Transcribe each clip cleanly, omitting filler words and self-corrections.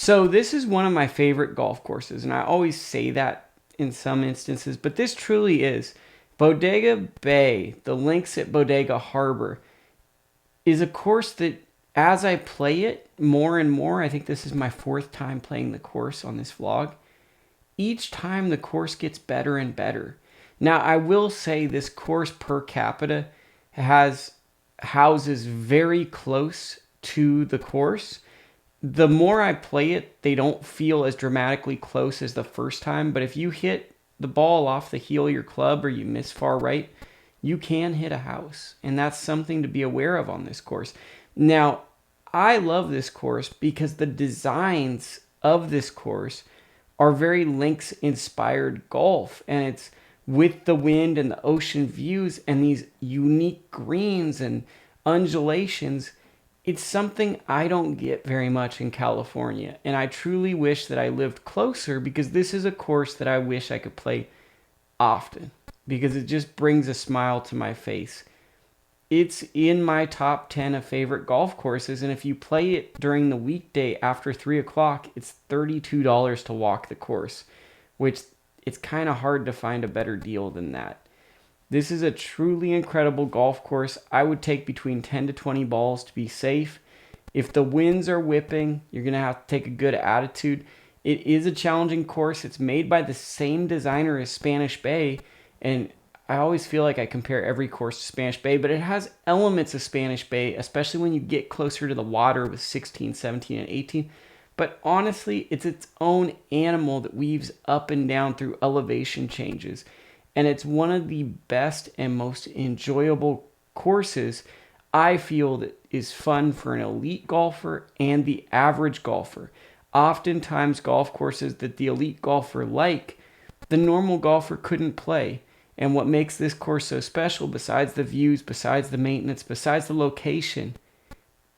So this is one of my favorite golf courses, and I always say that in some instances, but this truly is. Bodega Bay, the links at Bodega Harbour, is a course that as I play it more and more, I think this is my 4th time playing the course on this vlog, each time the course gets better and better. Now, I will say this course per capita has houses very close to the course. The more I play it, they don't feel as dramatically close as the first time, but if you hit the ball off the heel of your club or you miss far right, you can hit a house, and that's something to be aware of on this course. Now, I love this course because the designs of this course are very links-inspired golf, and it's with the wind and the ocean views and these unique greens and undulations. It's something I don't get very much in California, and I truly wish that I lived closer because this is a course that I wish I could play often because it just brings a smile to my face. It's in my top 10 of favorite golf courses, and if you play it during the weekday after 3 o'clock, it's $32 to walk the course, which it's kind of hard to find a better deal than that. This is a truly incredible golf course. I would take between 10 to 20 balls to be safe. If the winds are whipping, you're going to have to take a good attitude. It is a challenging course. It's made by the same designer as Spanish Bay, and I always feel like I compare every course to Spanish Bay, but it has elements of Spanish Bay, especially when you get closer to the water with 16, 17, and 18. But honestly, it's its own animal that weaves up and down through elevation changes. And it's one of the best and most enjoyable courses I feel that is fun for an elite golfer and the average golfer. Oftentimes golf courses that the elite golfer like, the normal golfer couldn't play. And what makes this course so special, besides the views, besides the maintenance, besides the location,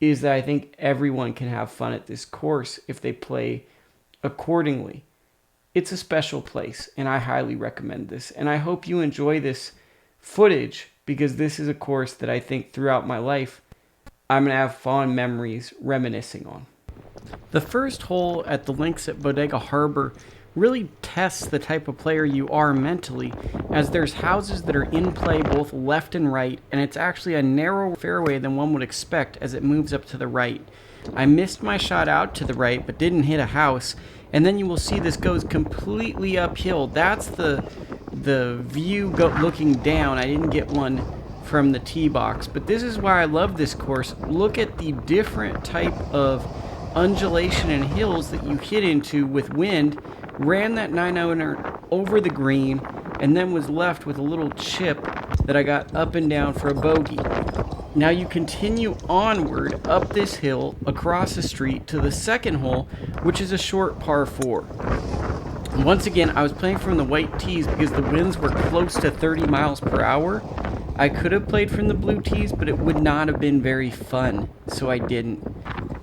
is that I think everyone can have fun at this course if they play accordingly. It's a special place, and I highly recommend this. And I hope you enjoy this footage because this is a course that I think throughout my life I'm going to have fond memories reminiscing on. The first hole at the links at Bodega Harbour really tests the type of player you are mentally, as there's houses that are in play both left and right, and it's actually a narrower fairway than one would expect as it moves up to the right. I missed my shot out to the right but didn't hit a house, and then you will see this goes completely uphill. That's the view looking down. I didn't get one from the tee box, but this is why I love this course. Look at the different type of undulation and hills that you hit into with wind. Ran that 9-iron over the green and then was left with a little chip that I got up and down for a bogey. Now you continue onward up this hill across the street to the second hole, which is a short par 4. Once again, I was playing from the white tees because the winds were close to 30 miles per hour. I could have played from the blue tees, but it would not have been very fun, so I didn't.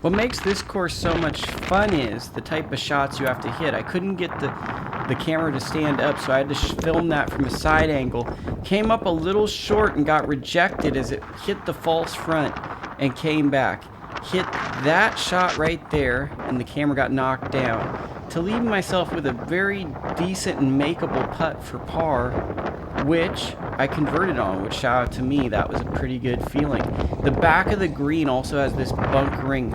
What makes this course so much fun is the type of shots you have to hit. I couldn't get the camera to stand up, so I had to film that from a side angle. Came up a little short and got rejected as it hit the false front and came back. Hit that shot right there, and the camera got knocked down, to leave myself with a very decent and makeable putt for par, which I converted on, which shout out to me, that was a pretty good feeling. The back of the green also has this bunkering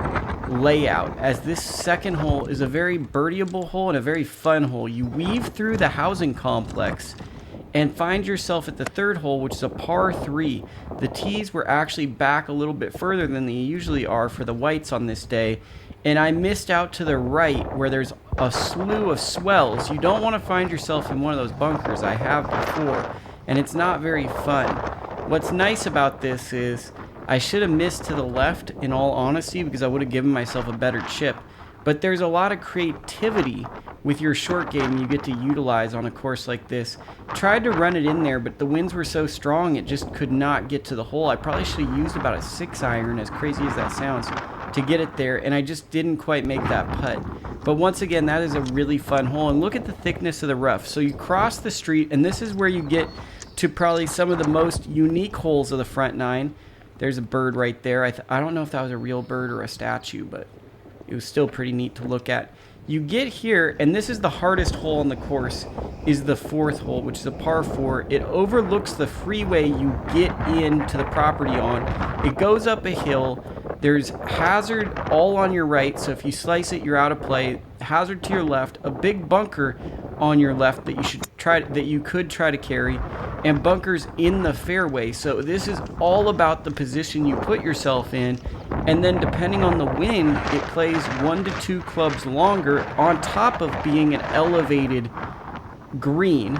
layout, as this second hole is a very birdieable hole and a very fun hole. You weave through the housing complex and find yourself at the third hole, which is a par 3. The tees were actually back a little bit further than they usually are for the whites on this day, and I missed out to the right where there's a slew of swells. You don't want to find yourself in one of those bunkers. I have before, and it's not very fun. What's nice about this is I should have missed to the left, in all honesty, because I would have given myself a better chip. But there's a lot of creativity with your short game you get to utilize on a course like this. Tried to run it in there, but the winds were so strong it just could not get to the hole. I probably should have used about a 6-iron, as crazy as that sounds, to get it there, and I just didn't quite make that putt. But once again, that is a really fun hole, and look at the thickness of the rough. So you cross the street, and this is where you get to probably some of the most unique holes of the front nine. There's a bird right there. I don't know if that was a real bird or a statue, but it was still pretty neat to look at. You get here, and this is the hardest hole on the course, is the 4th hole, which is a par 4. It overlooks the freeway you get into the property on. It goes up a hill. There's hazard all on your right, so if you slice it, you're out of play. Hazard to your left, a big bunker on your left that you could try to carry, and bunkers in the fairway. So this is all about the position you put yourself in, and then depending on the wind, it plays 1 to 2 clubs longer on top of being an elevated green.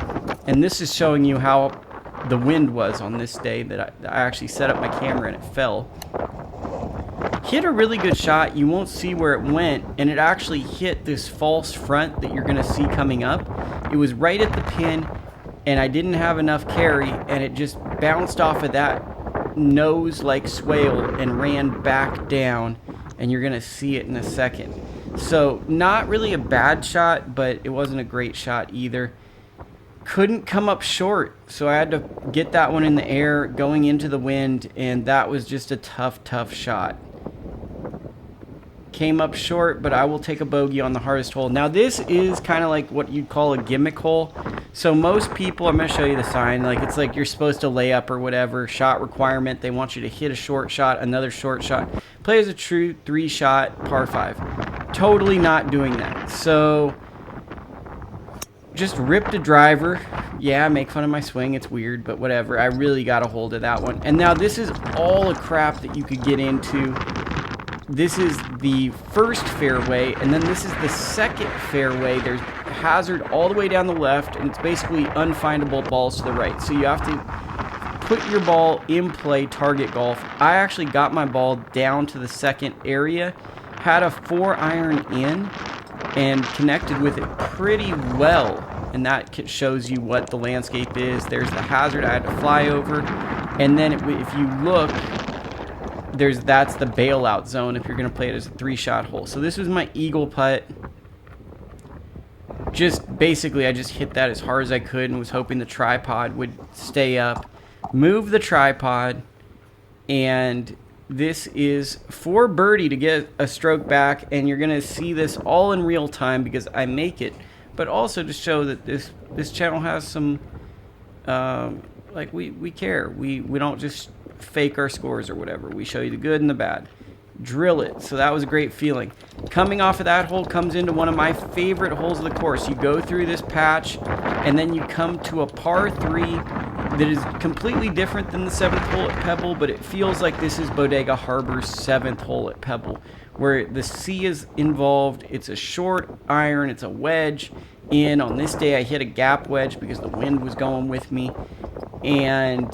And this is showing you how the wind was on this day that I actually set up my camera and it fell. Hit a really good shot. You won't see where it went, and it actually hit this false front that you're going to see coming up. It was right at the pin, and I didn't have enough carry, and it just bounced off of that nose like swale and ran back down, and you're going to see it in a second. So not really a bad shot, but it wasn't a great shot either. Couldn't come up short, so I had to get that one in the air going into the wind, and that was just a tough shot. Came up short, but I will take a bogey on the hardest hole. Now this is kind of like what you'd call a gimmick hole. So most people, I'm going to show you the sign, like it's like you're supposed to lay up or whatever, shot requirement. They want you to hit a short shot, another short shot. Play as a true 3-shot par 5. Totally not doing that. So just ripped a driver. Yeah, make fun of my swing. It's weird, but whatever. I really got a hold of that one. And now this is all the crap that you could get into. This is the first fairway, and then this is the second fairway. There's hazard all the way down the left, and it's basically unfindable balls to the right. So you have to put your ball in play, target golf. I actually got my ball down to the second area, had a 4-iron in, and connected with it pretty well. And that shows you what the landscape is. There's the hazard I had to fly over, and then if you look, that's the bailout zone if you're going to play it as a 3-shot hole. So this was my eagle putt. Just basically, I just hit that as hard as I could and was hoping the tripod would stay up. Move the tripod, and this is for birdie to get a stroke back, and you're going to see this all in real time because I make it, but also to show that this channel has some, like we care. We don't just fake our scores or whatever. We show you the good and the bad. Drill it. So that was a great feeling. Coming off of that hole comes into one of my favorite holes of the course. You go through this patch, and then you come to a par 3 that is completely different than the 7th hole at Pebble, but it feels like this is Bodega Harbour's 7th hole at Pebble, where the sea is involved. It's a short iron. It's a wedge in. On this day, I hit a gap wedge because the wind was going with me, and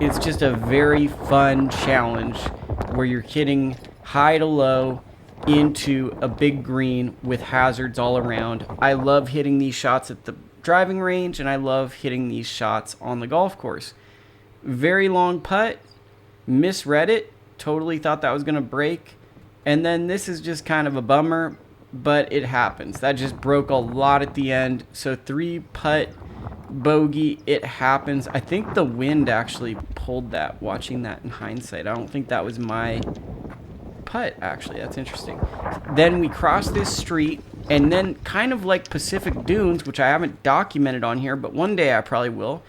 it's just a very fun challenge where you're hitting high to low into a big green with hazards all around. I love hitting these shots at the driving range, and I love hitting these shots on the golf course. Very long putt, misread it, totally thought that was going to break, and then this is just kind of a bummer, but it happens. That just broke a lot at the end, so 3-putt bogey, it happens. I think the wind actually pulled that, watching that in hindsight. I don't think that was my putt, actually. That's interesting. Then we cross this street, and then kind of like Pacific Dunes, which I haven't documented on here, but one day I probably will.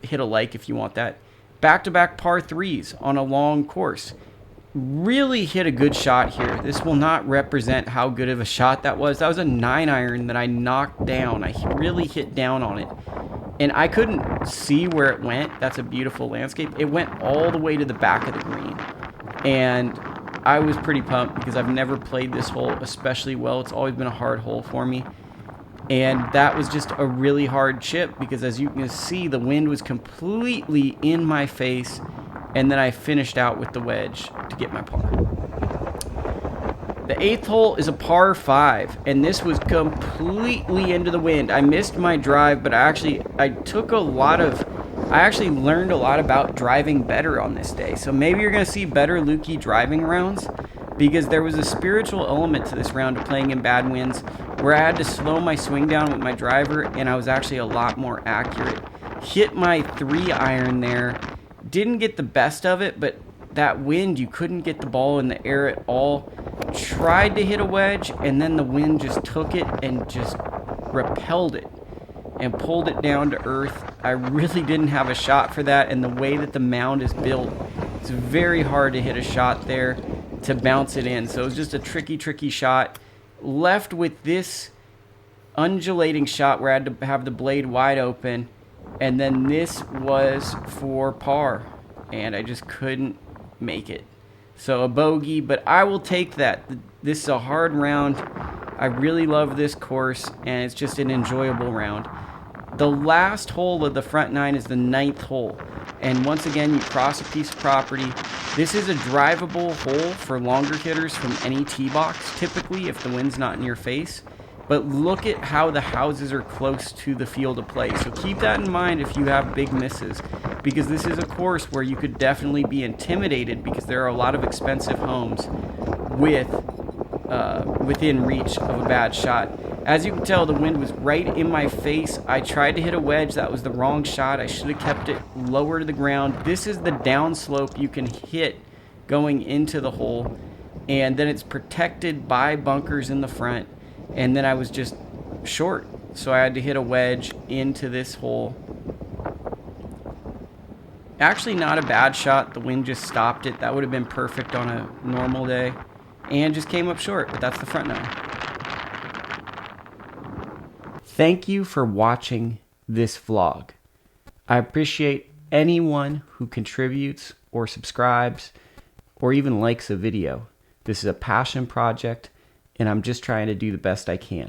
Hit a like if you want that. Back-to-back par 3s on a long course. Really hit a good shot here. This will not represent how good of a shot that was. That was a 9-iron that I knocked down. I really hit down on it, and I couldn't see where it went. That's a beautiful landscape. It went all the way to the back of the green, and I was pretty pumped because I've never played this hole especially well. It's always been a hard hole for me, and that was just a really hard chip because, as you can see, the wind was completely in my face. And then I finished out with the wedge to get my par. The 8th hole is a par 5, and this was completely into the wind. I missed my drive, but I actually learned a lot about driving better on this day. So maybe you're going to see better Lukie driving rounds, because there was a spiritual element to this round of playing in bad winds where I had to slow my swing down with my driver, and I was actually a lot more accurate. Hit my 3-iron there. Didn't get the best of it, but that wind, you couldn't get the ball in the air at all. tried to hit a wedge, and then the wind just took it and just repelled it and pulled it down to earth. I really didn't have a shot for that, and the way that the mound is built, it's very hard to hit a shot there to bounce it in. So it was just a tricky shot. Left with this undulating shot where I had to have the blade wide open, and then this was for par, and I just couldn't make it. So a bogey, but I will take that. This is a hard round. I really love this course, and it's just an enjoyable round. The last hole of the front nine is the 9th hole, and once again, you cross a piece of property. This is a drivable hole for longer hitters from any tee box, typically, if the wind's not in your face. But look at how the houses are close to the field of play. So keep that in mind if you have big misses, because this is a course where you could definitely be intimidated because there are a lot of expensive homes within reach of a bad shot. As you can tell, the wind was right in my face. I tried to hit a wedge. That was the wrong shot. I should have kept it lower to the ground. This is the downslope you can hit going into the hole, and then it's protected by bunkers in the front. And then I was just short, so I had to hit a wedge into this hole. Actually, not a bad shot. The wind just stopped it. That would have been perfect on a normal day, and just came up short, but that's the front nine. Thank you for watching this vlog. I appreciate anyone who contributes or subscribes or even likes a video. This is a passion project, and I'm just trying to do the best I can.